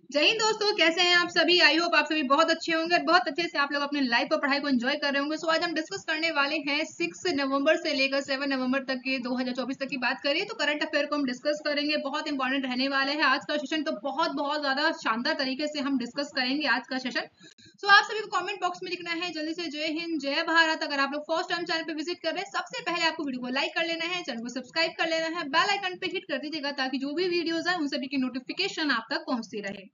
जय हिंद दोस्तों, कैसे हैं आप सभी। आई होप आप सभी बहुत अच्छे होंगे और बहुत अच्छे से आप लोग अपने लाइफ और पढ़ाई को एंजॉय कर रहे होंगे। सो आज हम डिस्कस करने वाले हैं 6 नवंबर से लेकर 7 नवंबर तक के 2024 तक की बात करें तो करंट अफेयर को हम डिस्कस करेंगे। बहुत इंपॉर्टेंट रहने वाले हैं आज का सेशन, तो बहुत ज्यादा शानदार तरीके से हम डिस्कस करेंगे आज का सेशन। सो आप सभी को कमेंट बॉक्स में लिखना है जल्दी से जय हिंद जय भारत। अगर आप लोग फर्स्ट टाइम चैनल पे विजिट कर रहे हैं, सबसे पहले आपको वीडियो को लाइक कर लेना है, चैनल को सब्सक्राइब कर लेना है, बेल आइकन पे हिट कर दीजिएगा ताकि जो भी वीडियोस है उन सभी की नोटिफिकेशन आप तक पहुंचती रहे।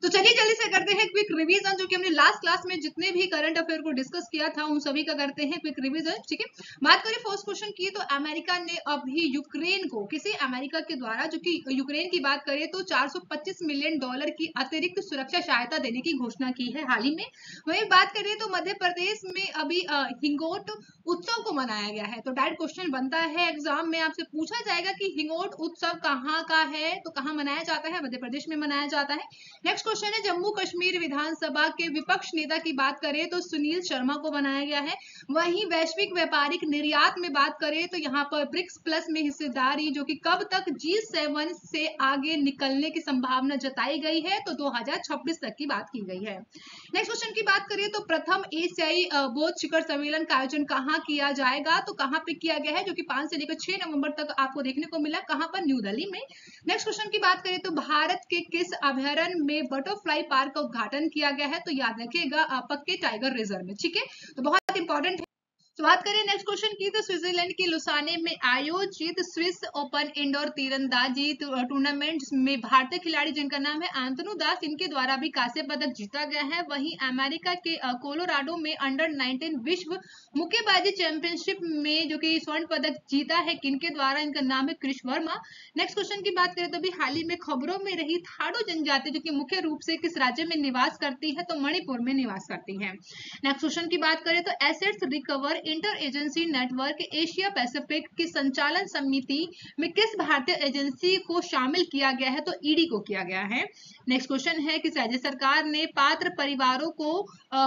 तो चलिए जल्दी से करते हैं क्विक रिवीजन, जो कि हमने लास्ट क्लास में जितने भी करंट अफेयर को डिस्कस किया था उन सभी का करते हैं क्विक रिवीजन। ठीक है, बात करें फर्स्ट क्वेश्चन की तो अमेरिका ने अभी यूक्रेन को, किसी अमेरिका के द्वारा जो कि यूक्रेन की बात करें तो 425 मिलियन डॉलर की अतिरिक्त सुरक्षा सहायता देने की घोषणा की है हाल ही में। वहीं बात करें तो मध्य प्रदेश में अभी हिंगोट उत्सव को मनाया गया है। तो डायरेक्ट क्वेश्चन बनता है एग्जाम में, आपसे पूछा जाएगा कि हिंगोट उत्सव कहाँ का है, तो कहाँ मनाया जाता है, मध्य प्रदेश में मनाया जाता है। नेक्स्ट क्वेश्चन है जम्मू कश्मीर विधानसभा के विपक्ष नेता की बात करें तो सुनील शर्मा को बनाया गया है। वहीं वैश्विक व्यापारिक निर्यात में बात करें तो यहाँ पर ब्रिक्स प्लस में हिस्सेदारी जो कि कब तक G7 से आगे निकलने की संभावना जताई गई है, तो 2026 तक की बात की गई है। नेक्स्ट क्वेश्चन की बात करें तो प्रथम एशियाई बौद्ध शिखर सम्मेलन का आयोजन कहाँ किया जाएगा, तो कहाँ पे किया गया है, जो कि 5 से लेकर 6 नवंबर तक आपको देखने को मिला, कहाँ पर, न्यू दिल्ली में। नेक्स्ट क्वेश्चन की बात करें तो भारत के किस अभयारण्य में बटरफ्लाई पार्क का उद्घाटन किया गया है, तो याद रखिएगा पक्के टाइगर रिजर्व में। ठीक है, तो बहुत इंपॉर्टेंट है। तो बात करें नेक्स्ट क्वेश्चन की तो स्विट्जरलैंड के लुसाने में आयोजित स्विस ओपन इंडोर तीरंदाजी टूर्नामेंट में भारतीय खिलाड़ी जिनका नाम है आंतनु दास, इनके द्वारा भी कांस्य पदक जीता गया है। वहीं अमेरिका के कोलोराडो में अंडर 19 विश्व मुक्केबाजी चैंपियनशिप में जो कि स्वर्ण पदक जीता है किनके द्वारा, इनका नाम है क्रिश वर्मा। नेक्स्ट क्वेश्चन की बात करें तो अभी हाल ही में खबरों में रही थाडो जनजाति जो कि मुख्य रूप से किस राज्य में निवास करती है, तो मणिपुर में निवास करती है। नेक्स्ट क्वेश्चन की बात करें तो assets recover inter agency network Asia Pacific की संचालन समिति में किस भारतीय एजेंसी को शामिल किया गया है, तो ईडी को किया गया है। नेक्स्ट क्वेश्चन है किस राज्य सरकार ने पात्र परिवारों को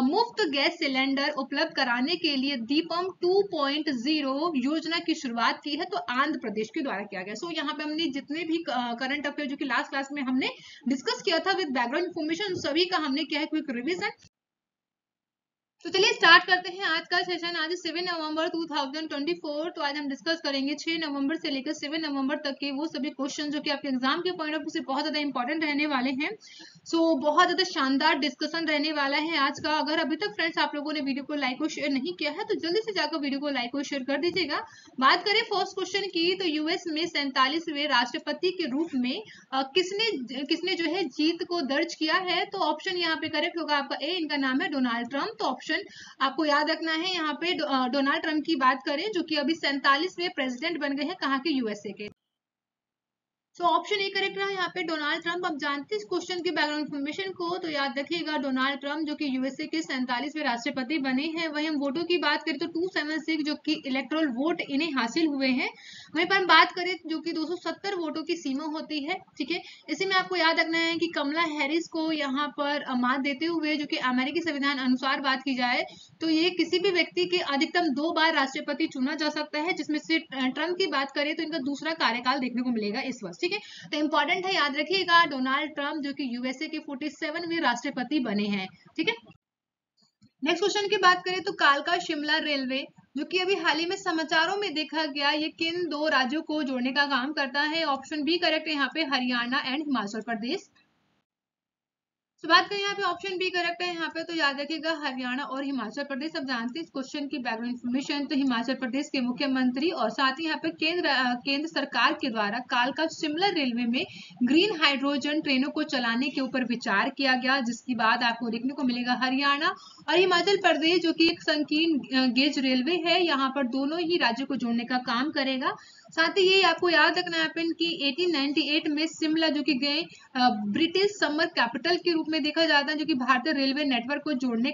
मुफ्त गैस सिलेंडर उपलब्ध कराने के लिए दीपम 2.0 योजना की शुरुआत की है, तो आंध्र प्रदेश के द्वारा किया गया। सो यहाँ पे हमने जितने भी करंट अफेयर जो कि लास्ट क्लास में हमने डिस्कस किया था विद बैकग्राउंड इन्फॉर्मेशन, सभी का हमने किया है क्विक रिवीजन। तो चलिए स्टार्ट करते हैं आज का सेशन। आज 7 नवंबर 2024। तो आज हम डिस्कस करेंगे 6 नवंबर से लेकर 7 नवंबर तक के वो सभी क्वेश्चन जो कि आपके एग्जाम के पॉइंट ऑफ व्यू से बहुत ज्यादा इंपॉर्टेंट रहने वाले हैं। सो बहुत ज्यादा शानदार डिस्कशन रहने वाला है आज का। अगर अभी तक फ्रेंड्स आप लोगों ने वीडियो को लाइक और शेयर नहीं किया है तो जल्दी से जाकर वीडियो को लाइक और शेयर कर दीजिएगा। बात करें फर्स्ट क्वेश्चन की तो यूएस में 47वें राष्ट्रपति के रूप में किसने जो है जीत को दर्ज किया है, तो ऑप्शन यहाँ पे करेक्ट होगा आपका ए, इनका नाम है डोनाल्ड ट्रंप। तो ऑप्शन आपको याद रखना है यहाँ पे डोनाल्ड ट्रंप की बात करें जो कि अभी 47वें प्रेसिडेंट बन गए हैं, कहाँ के, यूएसए के। तो ऑप्शन ए करेक्ट रहा यहाँ पे डोनाल्ड ट्रंप। अब जानते हैं इस क्वेश्चन की बैकग्राउंड इन्फॉर्मेशन को, तो याद रखिएगा डोनाल्ड ट्रंप जो कि यूएसए के 47वें राष्ट्रपति बने हैं। वहीं हम वोटों की बात करें तो 276 जो कि इलेक्टोरल वोट इन्हें हासिल हुए हैं। वहीं पर हम बात करें जो कि 270 वोटों की सीमा होती है। ठीक है, इसी में आपको याद रखना है कि कमला हैरिस को यहाँ पर मात देते हुए जो कि अमेरिकी संविधान अनुसार बात की जाए तो ये किसी भी व्यक्ति के अधिकतम 2 बार राष्ट्रपति चुना जा सकता है, जिसमें से ट्रंप की बात करें तो इनका दूसरा कार्यकाल देखने को मिलेगा इस वर्ष। ठीक है, तो इंपॉर्टेंट है, याद रखिएगा डोनाल्ड ट्रंप जो कि यूएसए के 47वें राष्ट्रपति बने हैं। ठीक है, नेक्स्ट क्वेश्चन की बात करें तो कालका शिमला रेलवे जो कि अभी हाल ही में समाचारों में देखा गया, ये किन 2 राज्यों को जोड़ने का काम करता है, ऑप्शन बी करेक्ट है यहाँ पे हरियाणा एंड हिमाचल प्रदेश। तो बात करें यहाँ पे ऑप्शन बी करेक्ट है यहाँ पे, तो याद रखिएगा हरियाणा और हिमाचल प्रदेश। अब जानते हैं इस क्वेश्चन की बैकग्राउंड इन्फॉर्मेशन। तो हिमाचल प्रदेश के मुख्यमंत्री और साथ ही यहाँ पे केंद्र सरकार के द्वारा कालका शिमला रेलवे में ग्रीन हाइड्रोजन ट्रेनों को चलाने के ऊपर विचार किया गया, जिसकी बात आपको देखने को मिलेगा हरियाणा और हिमाचल प्रदेश जो कि एक संकीर्ण गेज रेलवे है, यहाँ पर दोनों ही राज्यों को जोड़ने का काम करेगा। साथ ही ये आपको याद रखना है कि 1898 में शिमला जो कि गए ब्रिटिश समर कैपिटल के रूप में देखा जाता है, जो कि भारतीय रेलवे नेटवर्क को जोड़ने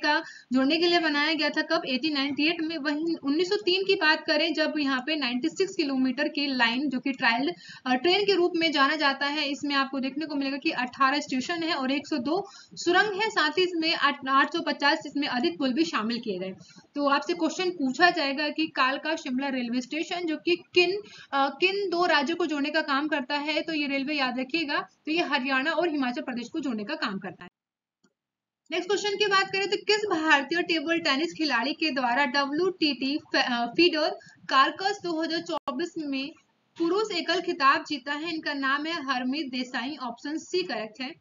के लिए बनाया गया था, कब, 1898 में। वहीं 1903 की बात करें जब यहाँ पे 96 किलोमीटर की लाइन जो कि ट्रायल ट्रेन के रूप में जाना जाता है, इसमें आपको देखने को मिलेगा कि 18 स्टेशन है और 102 सुरंग है, साथ ही इसमें 850 इसमें अधिक पुल भी शामिल किए गए। तो आपसे क्वेश्चन पूछा जाएगा कि कालका शिमला रेलवे स्टेशन जो कि किन किन दो राज्यों को जोड़ने का काम करता है? तो ये रेलवे याद रखिएगा, तो ये हरियाणा और हिमाचल प्रदेश को जोड़ने का काम करता है। नेक्स्ट क्वेश्चन की बात करें तो किस भारतीय टेबल टेनिस खिलाड़ी के द्वारा WTT फीडर कार्कस 2024 में पुरुष एकल खिताब जीता है? इनका नाम है Harmeet Desai. Option C correct है।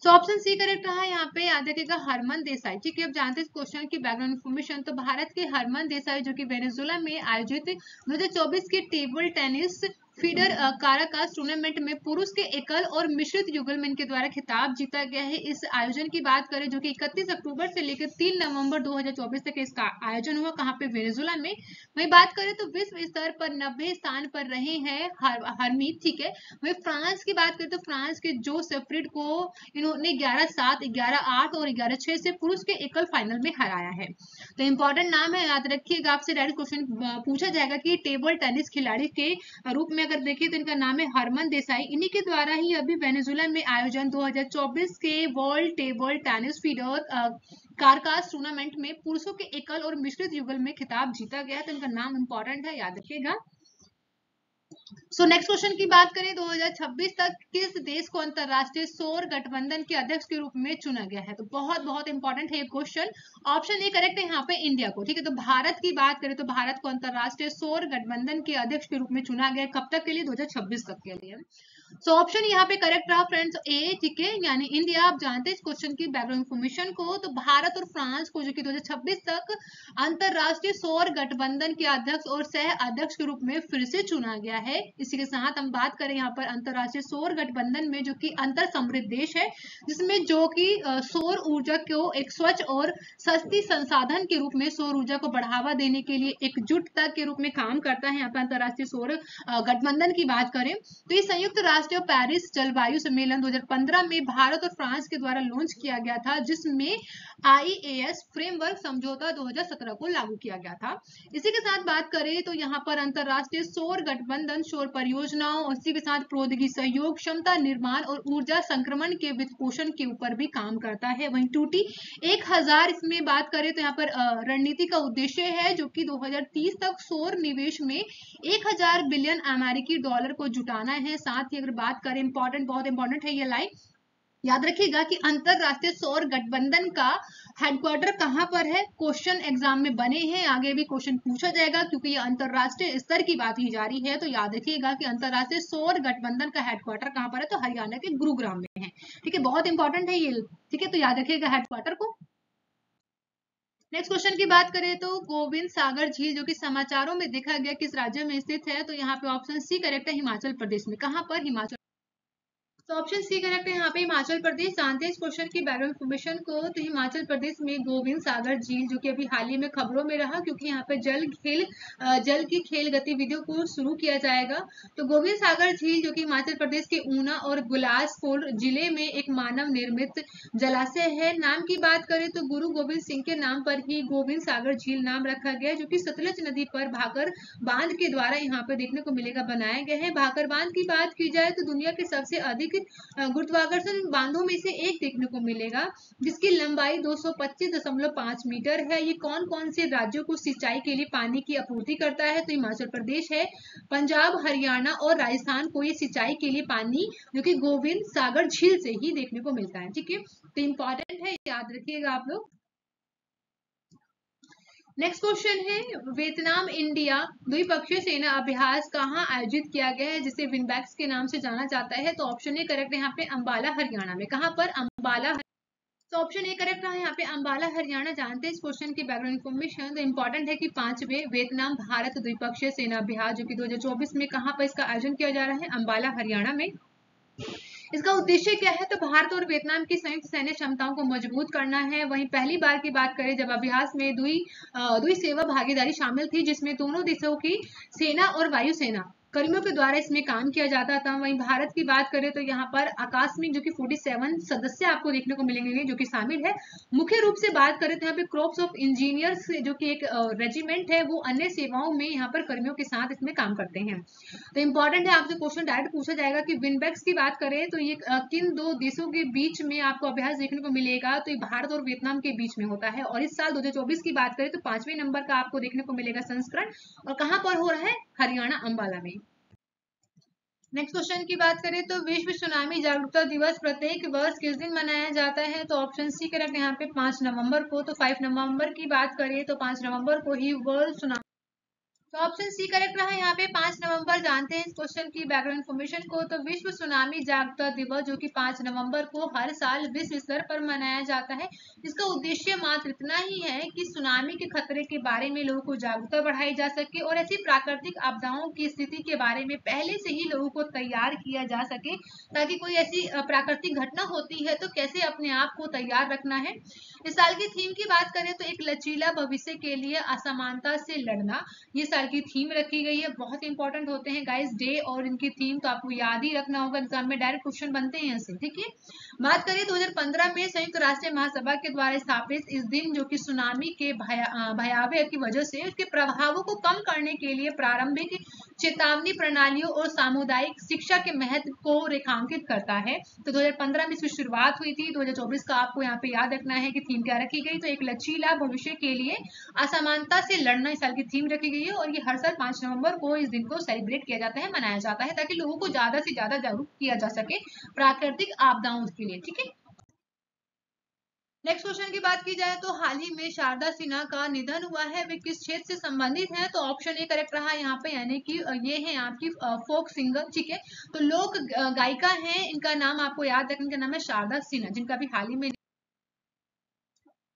तो ऑप्शन सी करेक्ट रहा यहाँ पे, याद रखिएगा हरमन देसाई। ठीक है, अब जानते हैं इस क्वेश्चन की बैकग्राउंड इन्फॉर्मेशन। तो भारत के हरमन देसाई जो कि वेनेजुएला में आयोजित 2024 के table tennis feeder Caracas tournament में पुरुष के एकल और मिश्रित युगल में इनके द्वारा खिताब जीता गया है। इस आयोजन की बात करें जो कि 31 अक्टूबर से लेकर 3 नवंबर 2024 तक इसका आयोजन हुआ, कहाँ पे? वेनेजुएला में। वही बात करें तो विश्व स्तर पर 90 स्थान पर रहे हैं हरमीत। ठीक है, वही फ्रांस की बात करें तो फ्रांस के जो सेफ्रिड को इन्होंने 11-7, 11-8 और 11-6 से पुरुष के एकल फाइनल में हराया है। तो इंपॉर्टेंट नाम है, याद रखिएगा। आपसे डायरेक्ट क्वेश्चन पूछा जाएगा कि टेबल टेनिस खिलाड़ी के रूप में अगर देखिए तो इनका नाम है हरमन देसाई। इन्हीं के द्वारा ही अभी वेनेजुएला में आयोजन 2024 के world table tennis feeder कारकास tournament में पुरुषों के एकल और मिश्रित युगल में खिताब जीता गया। तो इनका नाम इंपॉर्टेंट है, याद रखिएगा। सो नेक्स्ट क्वेश्चन की बात करें 2026 तक किस देश को अंतरराष्ट्रीय सौर गठबंधन के अध्यक्ष के रूप में चुना गया है? तो बहुत बहुत इंपॉर्टेंट है ये क्वेश्चन। ऑप्शन ए करेक्ट है यहाँ पे, इंडिया को। ठीक है, तो भारत की बात करें तो भारत को अंतरराष्ट्रीय सौर गठबंधन के अध्यक्ष के रूप में चुना गया। कब तक के लिए? 2026 तक के लिए। सो ऑप्शन यहाँ पे करेक्ट रहा फ्रेंड्स, ए। ठीक है, यानी इंडिया। आप जानते हैं इस क्वेश्चन की बैकग्राउंड इन्फॉर्मेशन को। तो भारत और फ्रांस को जो कि 2026 तक अंतरराष्ट्रीय सौर गठबंधन के अध्यक्ष और सह अध्यक्ष के रूप में फिर से चुना गया है। इसी के साथ हम बात करें यहाँ पर अंतरराष्ट्रीय सौर गठबंधन में, जो कि अंतर समृद्ध देश है, जिसमें जो कि सौर ऊर्जा को एक स्वच्छ और सस्ती संसाधन के रूप में सौर ऊर्जा को बढ़ावा देने के लिए एकजुटता के रूप में काम करता है। यहाँ पर अंतरराष्ट्रीय सौर गठबंधन की बात करें तो ये संयुक्त राष्ट्र पेरिस जलवायु सम्मेलन 2015 में भारत और फ्रांस के द्वारा लॉन्च किया गया था, जिसमें IAS फ्रेमवर्क समझौता 2017 को लागू किया गया था। इसी के साथ बात करें तो यहाँ पर अंतरराष्ट्रीय सौर गठबंधन सौर परियोजनाओं और इसी के साथ प्रौद्योगिकी सहयोग, क्षमता निर्माण और ऊर्जा संक्रमण के वित्तपोषण के ऊपर भी काम करता है। वहीं टूटी 1000 इसमें बात करें तो यहाँ पर रणनीति का उद्देश्य है जो कि 2030 तक सौर निवेश में 1000 बिलियन अमेरिकी डॉलर को जुटाना है। साथ ही अगर बात करें, इंपॉर्टेंट, बहुत इंपॉर्टेंट है ये लाइन, याद रखिएगा कि अंतरराष्ट्रीय सौर गठबंधन का हेडक्वार्टर कहां पर है? क्वेश्चन एग्जाम में बने हैं, आगे भी क्वेश्चन पूछा जाएगा क्योंकि ये अंतरराष्ट्रीय स्तर की बात ही जा रही है। तो याद रखिएगा कि अंतरराष्ट्रीय सौर गठबंधन का हेडक्वार्टर कहां पर है? तो हरियाणा के गुरुग्राम में है। ठीक है, बहुत इंपॉर्टेंट है ये। ठीक है, तो याद रखिएगा हेडक्वार्टर को। नेक्स्ट क्वेश्चन की बात करें तो गोविंद सागर झील जो कि समाचारों में देखा गया किस राज्य में स्थित है? तो यहाँ पे ऑप्शन सी करेक्ट है, हिमाचल प्रदेश में। कहां पर? हिमाचल। तो ऑप्शन सी करेक्ट है यहाँ पे, हिमाचल प्रदेश। जानते हैं इस क्वेश्चन की बैकग्राउंड इन्फॉर्मेशन को। तो हिमाचल प्रदेश में गोविंद सागर झील जो कि अभी हाल ही में खबरों में रहा, क्योंकि यहाँ पे जल की खेल गतिविधियों को शुरू किया जाएगा। तो गोविंद सागर झील जो कि हिमाचल प्रदेश के ऊना और बिलासपुर जिले में एक मानव निर्मित जलाशय है। नाम की बात करें तो गुरु गोविंद सिंह के नाम पर ही गोविंद सागर झील नाम रखा गया, जो कि सतलज नदी पर भाकर बांध के द्वारा यहाँ पे देखने को मिलेगा बनाया गया है। भाकर बांध की बात की जाए तो दुनिया के सबसे अधिक गुरुत्वाकर्षण बांधों में से एक देखने को मिलेगा, जिसकी लंबाई 225.5 मीटर है। ये कौन कौन से राज्यों को सिंचाई के लिए पानी की आपूर्ति करता है? तो हिमाचल प्रदेश है, पंजाब, हरियाणा और राजस्थान को ये सिंचाई के लिए पानी जो कि गोविंद सागर झील से ही देखने को मिलता है। ठीक है, तो इंपॉर्टेंट है, याद रखिएगा आप लोग। नेक्स्ट क्वेश्चन है, वियतनाम इंडिया द्विपक्षीय सेना अभ्यास कहाँ आयोजित किया गया है, जिसे विनबैक्स के नाम से जाना जाता है? तो ऑप्शन ए करेक्ट है यहाँ पे, अंबाला हरियाणा में। कहाँ पर? अंबाला। तो ऑप्शन ए करेक्ट रहा है यहाँ पे, अंबाला हरियाणा। जानते हैं इस क्वेश्चन की बैकग्राउंड इन्फॉर्मेशन। तो इंपॉर्टेंट है कि 5वें वियतनाम भारत द्विपक्षीय सेना अभ्यास जो कि 2024 में कहाँ पर इसका आयोजन किया जा रहा है? अंबाला हरियाणा में। इसका उद्देश्य क्या है? तो भारत और वियतनाम की संयुक्त सैन्य क्षमताओं को मजबूत करना है। वहीं पहली बार की बात करें जब अभ्यास में द्वि सेवा भागीदारी शामिल थी, जिसमें दोनों देशों की सेना और वायुसेना कर्मियों के द्वारा इसमें काम किया जाता था। वहीं भारत की बात करें तो यहाँ पर आकस्मिक जो कि 47 सदस्य आपको देखने को मिलेंगे जो कि शामिल है। मुख्य रूप से बात करें तो यहाँ पे क्रॉप्स ऑफ इंजीनियर्स जो कि एक रेजिमेंट है, वो अन्य सेवाओं में यहाँ पर कर्मियों के साथ इसमें काम करते हैं। तो इंपॉर्टेंट है, आपसे क्वेश्चन डायरेक्ट पूछा जाएगा कि विनबैक्स की बात करें तो ये किन दो देशों के बीच में आपको अभ्यास देखने को मिलेगा, तो ये भारत और वियतनाम के बीच में होता है। और इस साल 2024 की बात करें तो 5वें नंबर का आपको देखने को मिलेगा संस्करण, और कहाँ पर हो रहा है, हरियाणा अंबाला में। नेक्स्ट क्वेश्चन की बात करें तो विश्व सुनामी जागरूकता दिवस प्रत्येक वर्ष किस दिन मनाया जाता है, तो ऑप्शन सी करेक्ट यहाँ पे 5 नवंबर को। तो 5 नवंबर की बात करें तो 5 नवंबर को ही वर्ल्ड सुनामी, तो ऑप्शन सी करेक्ट रहा यहाँ पे 5 नवंबर। जानते हैं इस क्वेश्चन की बैकग्राउंड इन्फॉर्मेशन को। तो विश्व सुनामी जागरूकता दिवस जो कि 5 नवंबर को हर साल विश्व स्तर पर मनाया जाता है, इसका उद्देश्य मात्र इतना ही है कि सुनामी के खतरे के बारे में लोगों को जागरूकता बढ़ाई जा सके और ऐसी प्राकृतिक आपदाओं की स्थिति के बारे में पहले से ही लोगों को तैयार किया जा सके, ताकि कोई ऐसी प्राकृतिक घटना होती है तो कैसे अपने आप को तैयार रखना है। इस साल की थीम की बात करें तो एक लचीला भविष्य के लिए असमानता से लड़ना, ये साल की थीम रखी गई है। बहुत इंपॉर्टेंट होते हैं गाइस डे और इनकी थीम, तो आपको याद ही रखना होगा, एग्जाम में डायरेक्ट क्वेश्चन बनते हैं ऐसे, ठीक है। बात करें 2015 में संयुक्त राष्ट्र महासभा के द्वारा स्थापित इस दिन जो कि सुनामी के भयावह की वजह से उसके प्रभावों को कम करने के लिए प्रारंभिक चेतावनी प्रणालियों और सामुदायिक शिक्षा के महत्व को रेखांकित करता है। तो 2015 में इसकी शुरुआत हुई थी। 2024 का आपको यहाँ पे याद रखना है कि थीम क्या रखी गई, तो एक लचीला भविष्य के लिए असमानता से लड़ना इस साल की थीम रखी गई है। और ये हर साल 5 नवंबर को इस दिन को सेलिब्रेट किया जाता है, मनाया जाता है, ताकि लोगों को ज्यादा से ज्यादा जागरूक किया जा सके प्राकृतिक आपदाओं के लिए, ठीक है। नेक्स्ट क्वेश्चन की बात की जाए तो हाल ही में शारदा सिन्हा का निधन हुआ है, वे किस क्षेत्र से संबंधित हैं, तो ऑप्शन ए करेक्ट रहा यहाँ पे, यानी कि ये है आपकी फोक सिंगर, ठीक है। तो लोक गायिका हैं, इनका नाम आपको याद रखने का नाम है शारदा सिन्हा, जिनका भी हाल ही में,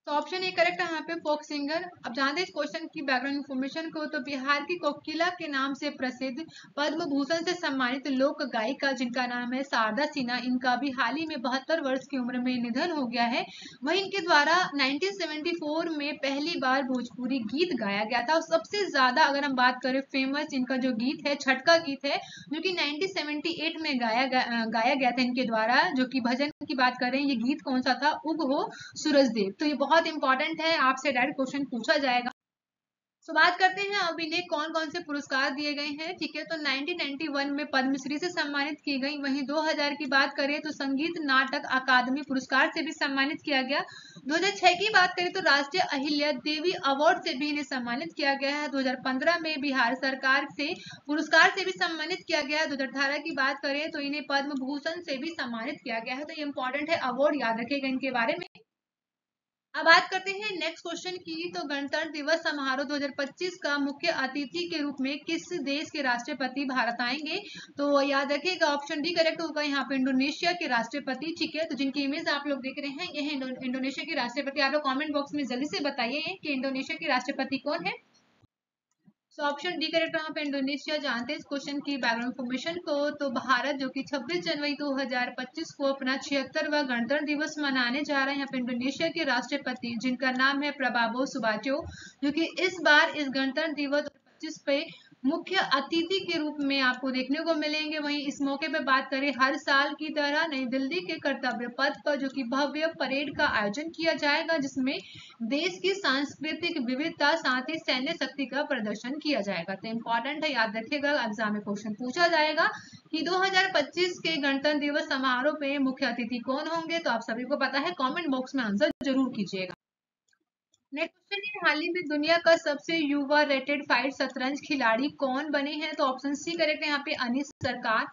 तो ऑप्शन ए करेक्ट है यहाँ पे फोक सिंगर। अब जानते हैं इस क्वेश्चन की बैकग्राउंड इन्फॉर्मेशन को। तो बिहार की कोकिला के नाम से प्रसिद्ध पद्म भूषण से सम्मानित लोक गायिका जिनका नाम है शारदा सिन्हा, इनका भी हाल ही में 72 वर्ष की उम्र में निधन हो गया है। वहीं इनके द्वारा 1974 में पहली बार भोजपुरी गीत गाया गया था, और सबसे ज्यादा अगर हम बात करें फेमस इनका जो गीत है छठ का गीत है, जो कि 1978 में गाया गया था इनके द्वारा, जो कि भजन की बात करें, ये गीत कौन सा था, उग हो सूरज देव। तो ये बहुत इंपॉर्टेंट है, आपसे डायरेक्ट क्वेश्चन पूछा जाएगा। तो बात करते हैं अब इन्हें कौन कौन से पुरस्कार दिए गए हैं, ठीक है। तो 1991 में पद्मश्री से सम्मानित की गई। वहीं 2000 की बात करें तो संगीत नाटक अकादमी पुरस्कार से भी सम्मानित किया गया। 2006 की बात करें तो राष्ट्रीय अहिल्या देवी अवार्ड से भी इन्हें सम्मानित किया गया है। 2015 में बिहार सरकार से पुरस्कार से भी सम्मानित किया गया है। 2018 की बात करें तो इन्हें पद्म भूषण से भी सम्मानित किया गया है। तो ये इंपॉर्टेंट है, अवार्ड याद रखेगा इनके बारे में। अब बात करते हैं नेक्स्ट क्वेश्चन की। तो गणतंत्र दिवस समारोह 2025 का मुख्य अतिथि के रूप में किस देश के राष्ट्रपति भारत आएंगे, तो याद रखिएगा ऑप्शन डी करेक्ट होगा यहाँ पे, इंडोनेशिया के राष्ट्रपति, ठीक है। तो जिनकी इमेज आप लोग देख रहे हैं, ये है इंडोनेशिया के राष्ट्रपति। आप लोग कॉमेंट बॉक्स में जल्दी से बताइए कि इंडोनेशिया के राष्ट्रपति कौन है। तो ऑप्शन डी करेक्ट यहाँ पे इंडोनेशिया। जानते हैं इस क्वेश्चन की बैकग्राउंड इन्फॉर्मेशन को। तो भारत जो कि 26 जनवरी 2025 को अपना 76वां गणतंत्र दिवस मनाने जा रहे हैं। यहाँ पे इंडोनेशिया के राष्ट्रपति जिनका नाम है प्रबावो सुबाचो, जो कि इस बार इस गणतंत्र दिवस 2025 पे मुख्य अतिथि के रूप में आपको देखने को मिलेंगे। वहीं इस मौके पे बात करें, हर साल की तरह नई दिल्ली के कर्तव्य पथ पर जो कि भव्य परेड का आयोजन किया जाएगा, जिसमें देश की सांस्कृतिक विविधता साथ ही सैन्य शक्ति का प्रदर्शन किया जाएगा। तो इंपॉर्टेंट है, याद रखिएगा, एग्जाम में क्वेश्चन पूछा जाएगा कि 2025 के गणतंत्र दिवस समारोह पे मुख्य अतिथि कौन होंगे। तो आप सभी को पता है, कमेंट बॉक्स में आंसर जरूर कीजिएगा। नेक्स्ट क्वेश्चन है, हाल ही में दुनिया का सबसे युवा रेटेड 5 शतरंज खिलाड़ी कौन बने हैं, तो ऑप्शन सी करेक्ट है यहाँ पे, अनीश सरकार।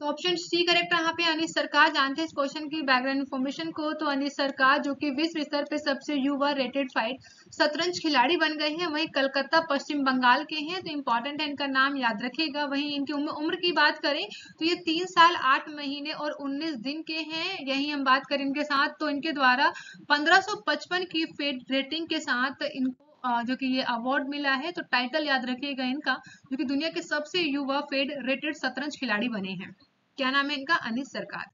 तो ऑप्शन सी करेक्ट यहाँ पे, अनीश सरकार। जानते हैं इस क्वेश्चन की बैकग्राउंड इन्फॉर्मेशन को। तो अनीश सरकार जो कि विश्व स्तर पे सबसे युवा रेटेड 5 शतरंज खिलाड़ी बन गए हैं। वहीं कलकत्ता पश्चिम बंगाल के हैं, तो इंपॉर्टेंट है, इनका नाम याद रखिएगा। वहीं इनकी उम्र की बात करें तो ये 3 साल 8 महीने और 19 दिन के हैं। यही हम बात करें इनके साथ, तो इनके द्वारा 1555 की फेड रेटिंग के साथ इनको जो कि ये अवार्ड मिला है। तो टाइटल याद रखिएगा इनका, जो कि दुनिया के सबसे युवा फेड रेटेड शतरंज खिलाड़ी बने हैं। क्या नाम है इनका, अनीश सरकार।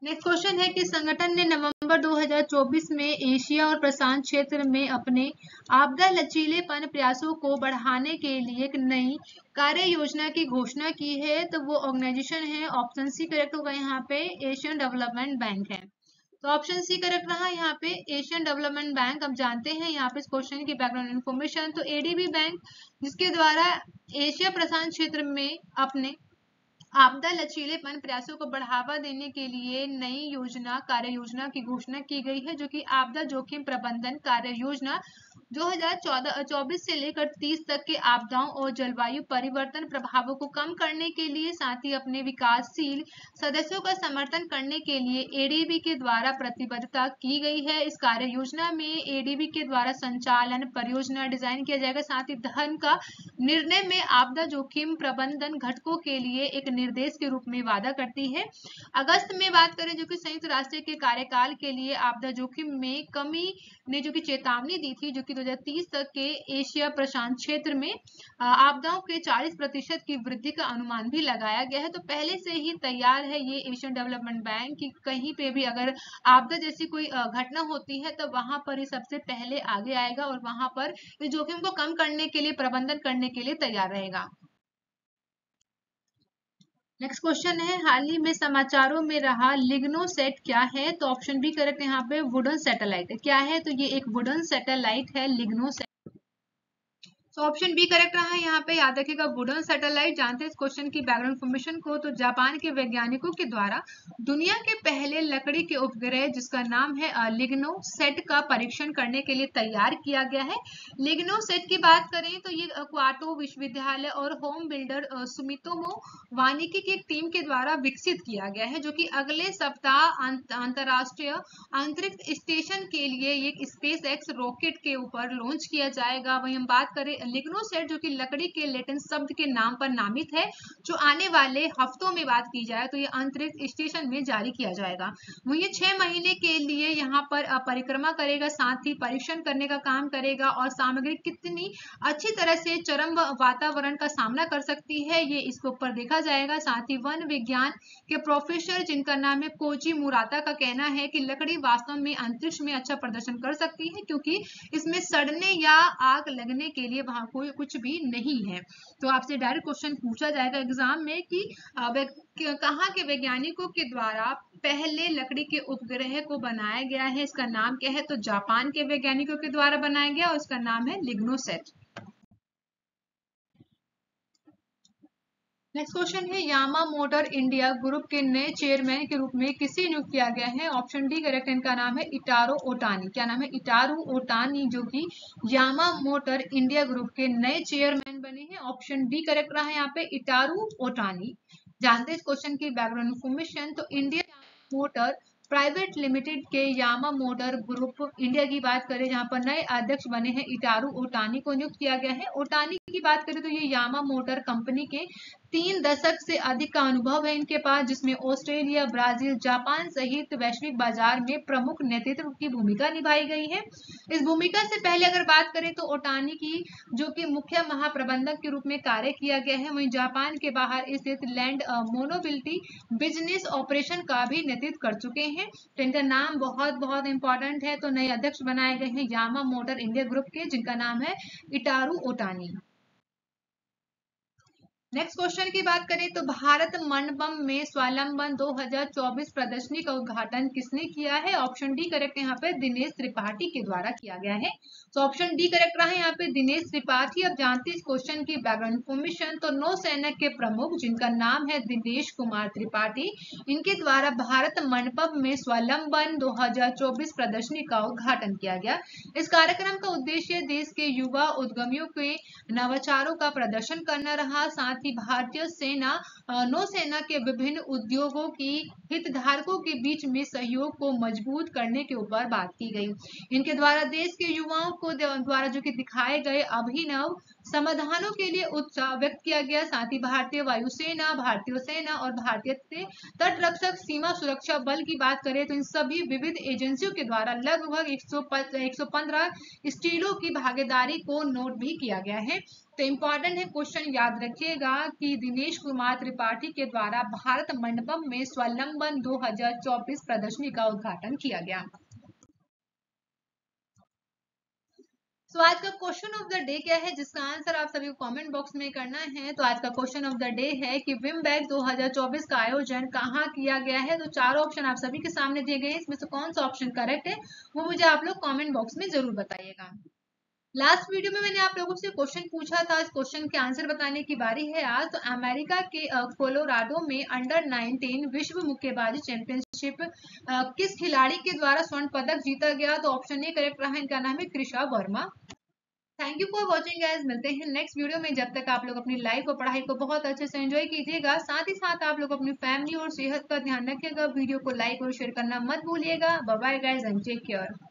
नेक्स्ट क्वेश्चन है कि संगठन ने नवंबर नवंबर 2024 में एशिया और प्रशांत क्षेत्र में अपने आपदा लचीलेपन प्रयासों को बढ़ाने के लिए एक नई कार्य योजना की घोषणा की है। तो वो ऑर्गेनाइजेशन है, ऑप्शन सी करेक्ट होगा यहाँ पे, एशियन डेवलपमेंट बैंक है। तो ऑप्शन सी करेक्ट रहा यहाँ पे, एशियन डेवलपमेंट बैंक। अब जानते हैं यहाँ पे इस क्वेश्चन की बैकग्राउंड इन्फॉर्मेशन। तो एडीबी बैंक, जिसके द्वारा एशिया प्रशांत क्षेत्र में अपने आपदा लचीलेपन प्रयासों को बढ़ावा देने के लिए नई योजना कार्य योजना की घोषणा की गई है, जो कि आपदा जोखिम प्रबंधन कार्य योजना 2024 से लेकर 30 तक के आपदाओं और जलवायु परिवर्तन प्रभावों को कम करने के लिए, साथ ही अपने विकासशील सदस्यों का समर्थन करने के लिए एडीबी के द्वारा प्रतिबद्धता की गई है। इस कार्य योजना में एडीबी के द्वारा संचालन परियोजना डिजाइन किया जाएगा, साथ ही धन का निर्णय में आपदा जोखिम प्रबंधन घटकों के लिए एक निर्देश के रूप में वादा करती है। अगस्त में बात करें, जो कि संयुक्त राष्ट्र के कार्यकाल के लिए आपदा जोखिम में कमी ने जो कि चेतावनी दी थी, जो कि 2030 तक के एशिया प्रशांत क्षेत्र में आपदाओं के 40% की वृद्धि का अनुमान भी लगाया गया है। तो पहले से ही तैयार है ये एशियन डेवलपमेंट बैंक कि कहीं पे भी अगर आपदा जैसी कोई घटना होती है तो वहां पर ही सबसे पहले आगे आएगा और वहां पर इस जोखिम को कम करने के लिए, प्रबंधन करने के लिए तैयार रहेगा। नेक्स्ट क्वेश्चन है, हाल ही में समाचारों में रहा लिग्नोसेट क्या है? तो ऑप्शन बी करेक्ट यहाँ पे, वुडन सैटेलाइट। क्या है? तो ये एक वुडन सैटेलाइट है, लिग्नोसेट। तो ऑप्शन बी करेक्ट रहा है यहाँ पे, याद रखिएगा वुडन सैटेलाइट। जानते हैं इस क्वेश्चन की बैकग्राउंड इन्फॉर्मेशन को। तो जापान के वैज्ञानिकों के द्वारा दुनिया के पहले लकड़ी के उपग्रह, जिसका नाम है लिग्नोसेट, का परीक्षण करने के लिए तैयार किया गया है। लिग्नोसेट की बात करें तो ये क्वाटो विश्वविद्यालय और होम बिल्डर सुमितोमो वानिकी की एक टीम के द्वारा विकसित किया गया है, जो कि अगले सप्ताह अंतरराष्ट्रीय अंतरिक्ष स्टेशन के लिए एक स्पेस एक्स रॉकेट के ऊपर लॉन्च किया जाएगा। वहीं हम बात करें लिग्नोसेट, जो कि लकड़ी के लैटिन शब्द के नाम पर नामित है, जो आने वाले हफ्तों में बात की जाए तो ये अंतरिक्ष स्टेशन में जारी किया जाएगा। वहीं 6 महीने के लिए यहाँ पर परिक्रमा करेगा, साथ ही परीक्षण करने का काम करेगा और सामग्री कितनी अच्छी तरह से चरम वातावरण का सामना कर सकती है ये इसके ऊपर देखा जाएगा। साथ ही वन विज्ञान के प्रोफेसर, जिनका नाम है कोजी मुराता, का कहना है कि लकड़ी वास्तव में अंतरिक्ष में अच्छा प्रदर्शन कर सकती है, क्योंकि इसमें सड़ने या आग लगने के लिए वहां कोई कुछ भी नहीं है। तो आपसे डायरेक्ट क्वेश्चन पूछा जाएगा एग्जाम में कि कहाँ के वैज्ञानिकों के द्वारा पहले लकड़ी के उपग्रह को बनाया गया है, इसका नाम क्या है? तो जापान के वैज्ञानिकों के द्वारा बनाया गया और इसका नाम है लिग्नोसेट। नेक्स्ट क्वेश्चन है, यामा मोटर इंडिया ग्रुप के नए चेयरमैन के रूप में किसे नियुक्त किया गया है? ऑप्शन डी करेक्ट, इनका नाम है इटारो ओटानी। क्या नाम है? इटारू ओटानी, जो कि यामा मोटर इंडिया ग्रुप के नए चेयरमैन बने हैं। ऑप्शन डी करेक्ट रहा है यहाँ पे, इटारू ओटानी। जानते हैं इस क्वेश्चन की बैकग्राउंड इन्फॉर्मेशन। तो इंडिया मोटर प्राइवेट लिमिटेड के यामा मोटर ग्रुप इंडिया की बात करें, जहां पर नए अध्यक्ष बने हैं इटारू ओटानी को नियुक्त किया गया है। ओटानी की बात करें तो ये यामा मोटर कंपनी के 3 दशक से अधिक का अनुभव है इनके पास, जिसमें ऑस्ट्रेलिया, ब्राजील, जापान सहित वैश्विक बाजार में प्रमुख नेतृत्व की भूमिका निभाई गई है। इस भूमिका से पहले अगर बात करें तो ओटानी की जो कि मुख्य महाप्रबंधक के रूप में कार्य किया गया है। वहीं जापान के बाहर स्थित लैंड मोनोबिलिटी बिजनेस ऑपरेशन का भी नेतृत्व कर चुके हैं। तो इनका नाम बहुत बहुत इंपॉर्टेंट है। तो नए अध्यक्ष बनाए गए हैं यामा मोटर इंडिया ग्रुप के, जिनका नाम है इटारू ओटानी। नेक्स्ट क्वेश्चन की बात करें तो भारत मंडपम में स्वावलंबन 2024 प्रदर्शनी का उद्घाटन किसने किया है? ऑप्शन डी करेक्ट यहाँ पे, दिनेश त्रिपाठी के द्वारा किया गया है। तो ऑप्शन डी करेक्ट रहा है यहाँ पे, दिनेश त्रिपाठी। अब जानते हैं इस क्वेश्चन की बैकग्राउंड इन्फॉर्मेशन। तो नौसेना के प्रमुख, जिनका नाम है दिनेश कुमार त्रिपाठी, इनके द्वारा भारत मंडपम में स्वावलंबन 2024 प्रदर्शनी का उद्घाटन किया गया। इस कार्यक्रम का उद्देश्य देश के युवा उद्यमियों के नवाचारों का प्रदर्शन करना रहा। साथ ही भारतीय सेना नौसेना के विभिन्न उद्योगों की हितधारकों के बीच में सहयोग को मजबूत करने के ऊपर बात की गई। इनके द्वारा देश के युवाओं को द्वारा जो कि दिखाए गए अभिनव समाधानों के लिए उत्साह व्यक्त किया गया। साथ ही भारतीय वायुसेना, भारतीय सेना और भारतीय तटरक्षक सीमा सुरक्षा बल की बात करें तो इन सभी विविध एजेंसियों के द्वारा लगभग 115 स्टीलों की भागीदारी को नोट भी किया गया है। तो इम्पॉर्टेंट है क्वेश्चन, याद रखिएगा कि दिनेश कुमार त्रिपाठी के द्वारा भारत मंडपम में स्वावलंबन 2024 प्रदर्शनी का उद्घाटन किया गया। आज का क्वेश्चन ऑफ द डे क्या है, जिसका आंसर आप सभी को कमेंट बॉक्स में करना है। तो आज का क्वेश्चन ऑफ द डे है कि विम्बैक 2024 का आयोजन कहाँ किया गया है। तो चारों ऑप्शन आप सभी के सामने दिए गए हैं, इसमें से कौन सा ऑप्शन करेक्ट है वो मुझे आप लोग कमेंट बॉक्स में जरूर बताइएगा। लास्ट वीडियो में मैंने आप लोगों से क्वेश्चन पूछा था, इस क्वेश्चन के आंसर बताने की बारी है आज। तो अमेरिका के कोलोराडो में अंडर 19 विश्व मुक्केबाजी चैंपियनशिप किस खिलाड़ी के द्वारा स्वर्ण पदक जीता गया। तो ऑप्शन ए करेक्ट रहा, इनका नाम है Krisha Verma. Thank you for watching guys, मिलते हैं नेक्स्ट वीडियो में। जब तक आप लोग अपनी लाइफ और पढ़ाई को बहुत अच्छे से एंजॉय कीजिएगा, साथ ही साथ आप लोग अपनी फैमिली और सेहत का ध्यान रखिएगा। वीडियो को लाइक और शेयर करना मत भूलिएगा। Bye bye guys and take care.